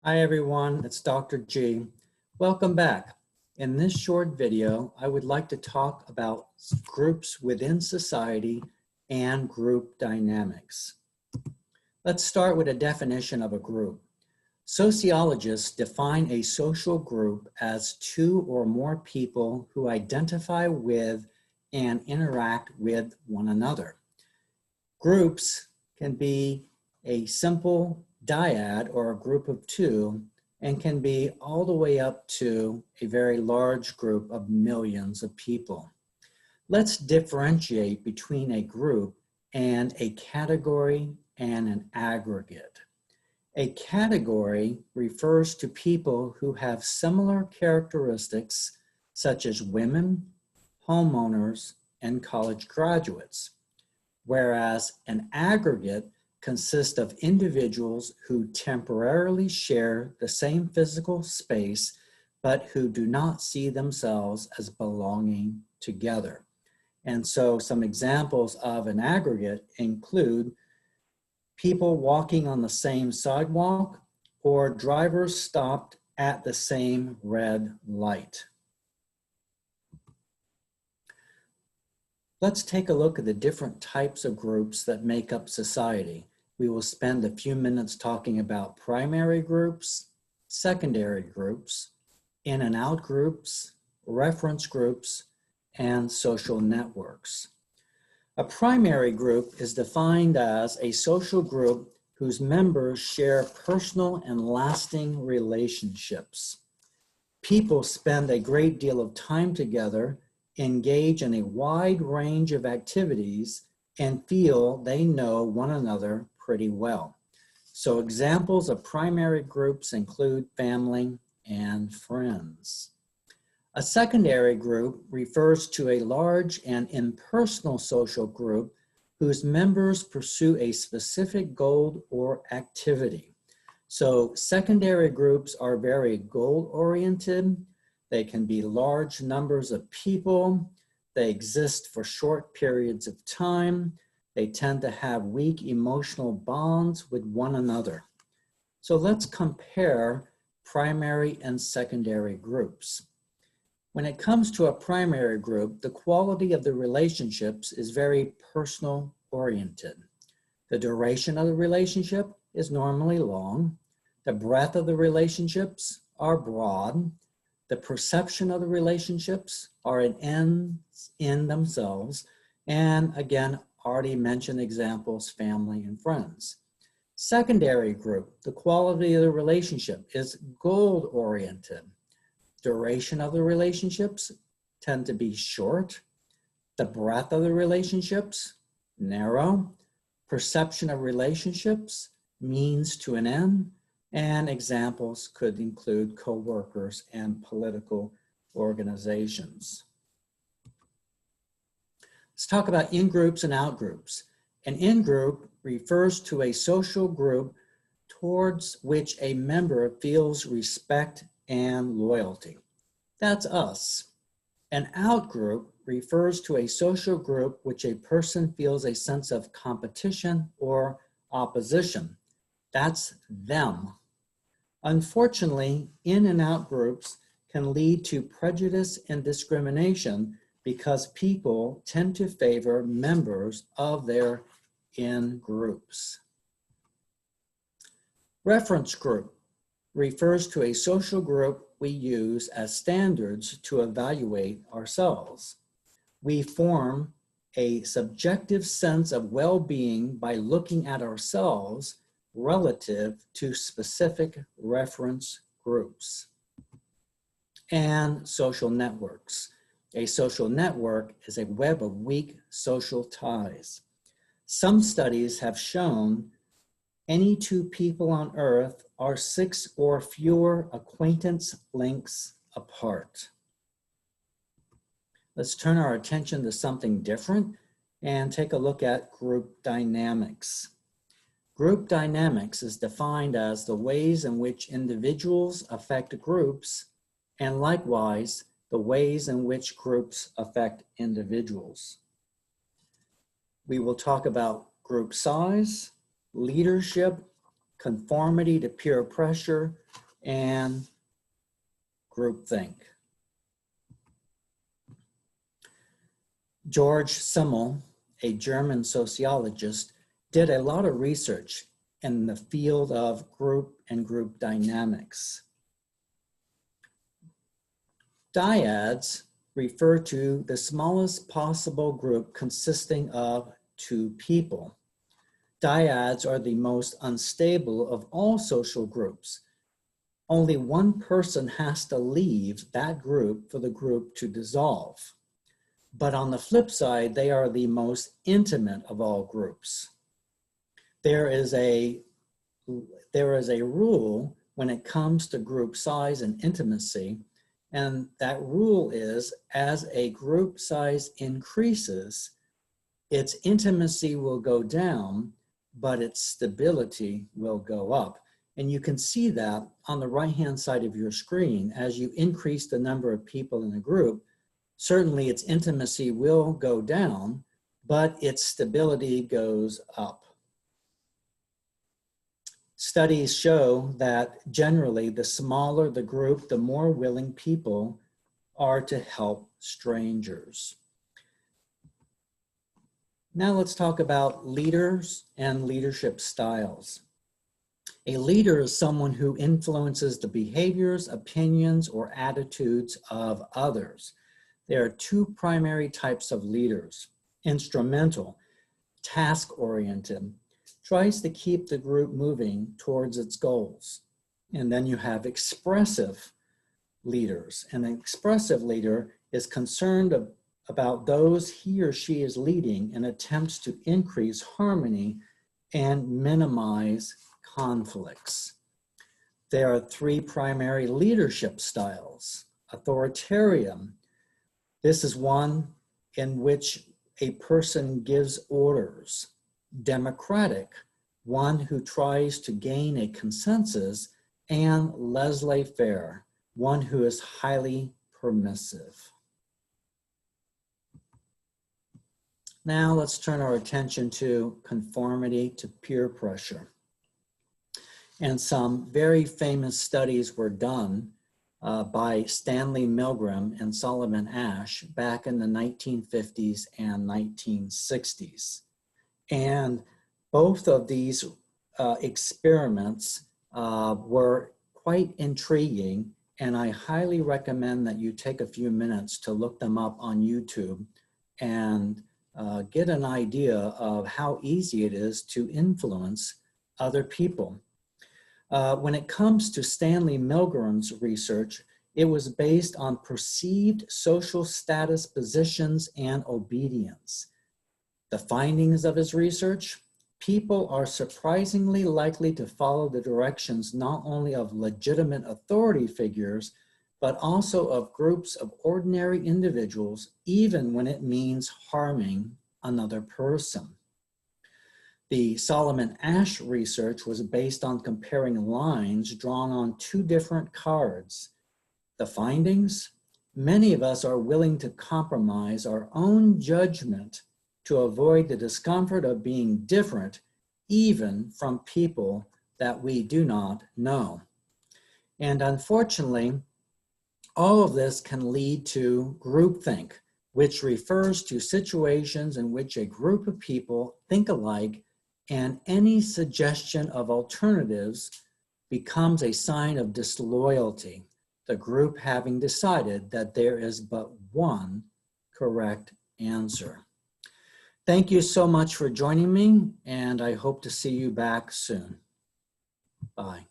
Hi everyone, it's Dr. G. Welcome back. In this short video, I would like to talk about groups within society and group dynamics. Let's start with a definition of a group. Sociologists define a social group as two or more people who identify with and interact with one another. Groups can be a simple dyad or a group of two and can be all the way up to a very large group of millions of people. Let's differentiate between a group and a category and an aggregate. A category refers to people who have similar characteristics such as women, homeowners, and college graduates, whereas an aggregate consists of individuals who temporarily share the same physical space, but who do not see themselves as belonging together. And so some examples of an aggregate include people walking on the same sidewalk or drivers stopped at the same red light. Let's take a look at the different types of groups that make up society. We will spend a few minutes talking about primary groups, secondary groups, in and out groups, reference groups, and social networks. A primary group is defined as a social group whose members share personal and lasting relationships. People spend a great deal of time together, engage in a wide range of activities, and feel they know one another pretty well. So examples of primary groups include family and friends. A secondary group refers to a large and impersonal social group whose members pursue a specific goal or activity. So secondary groups are very goal-oriented. They can be large numbers of people. They exist for short periods of time. They tend to have weak emotional bonds with one another. So let's compare primary and secondary groups. When it comes to a primary group, the quality of the relationships is very personal oriented. The duration of the relationship is normally long. The breadth of the relationships are broad. The perception of the relationships are an ends in themselves. And again, already mentioned examples, family and friends. Secondary group, the quality of the relationship is goal-oriented. Duration of the relationships tend to be short. The breadth of the relationships, narrow. Perception of relationships, means to an end. And examples could include co-workers and political organizations. Let's talk about in-groups and out-groups. An in-group refers to a social group towards which a member feels respect and loyalty. That's us. An out-group refers to a social group which a person feels a sense of competition or opposition. That's them. Unfortunately, in and out groups can lead to prejudice and discrimination because people tend to favor members of their in-groups. Reference group refers to a social group we use as standards to evaluate ourselves. We form a subjective sense of well-being by looking at ourselves relative to specific reference groups. And social networks. A social network is a web of weak social ties. Some studies have shown any two people on Earth are 6 or fewer acquaintance links apart. Let's turn our attention to something different and take a look at group dynamics. Group dynamics is defined as the ways in which individuals affect groups, and likewise, the ways in which groups affect individuals. We will talk about group size, leadership, conformity to peer pressure, and groupthink. George Simmel, a German sociologist, did a lot of research in the field of group and group dynamics. Dyads refer to the smallest possible group consisting of 2 people. Dyads are the most unstable of all social groups. Only one person has to leave that group for the group to dissolve. But on the flip side, they are the most intimate of all groups. There is a rule when it comes to group size and intimacy, and that rule is, as a group size increases, its intimacy will go down, but its stability will go up. And you can see that on the right-hand side of your screen. As you increase the number of people in a group, certainly its intimacy will go down, but its stability goes up. Studies show that generally the smaller the group, the more willing people are to help strangers. Now let's talk about leaders and leadership styles. A leader is someone who influences the behaviors, opinions, or attitudes of others. There are 2 primary types of leaders: instrumental, task-oriented, tries to keep the group moving towards its goals. And then you have expressive leaders. And an expressive leader is concerned about those he or she is leading and attempts to increase harmony and minimize conflicts. There are 3 primary leadership styles. Authoritarian. This is one in which a person gives orders. Democratic, one who tries to gain a consensus, and laissez-faire, one who is highly permissive. Now let's turn our attention to conformity to peer pressure. And some very famous studies were done by Stanley Milgram and Solomon Asch back in the 1950s and 1960s. And both of these experiments were quite intriguing, and I highly recommend that you take a few minutes to look them up on YouTube and get an idea of how easy it is to influence other people. When it comes to Stanley Milgram's research, it was based on perceived social status, positions, and obedience. The findings of his research: people are surprisingly likely to follow the directions not only of legitimate authority figures, but also of groups of ordinary individuals, even when it means harming another person. The Solomon Asch research was based on comparing lines drawn on 2 different cards. The findings: many of us are willing to compromise our own judgment to avoid the discomfort of being different, even from people that we do not know. And unfortunately, all of this can lead to groupthink, which refers to situations in which a group of people think alike, and any suggestion of alternatives becomes a sign of disloyalty, the group having decided that there is but one correct answer. Thank you so much for joining me, and I hope to see you back soon. Bye.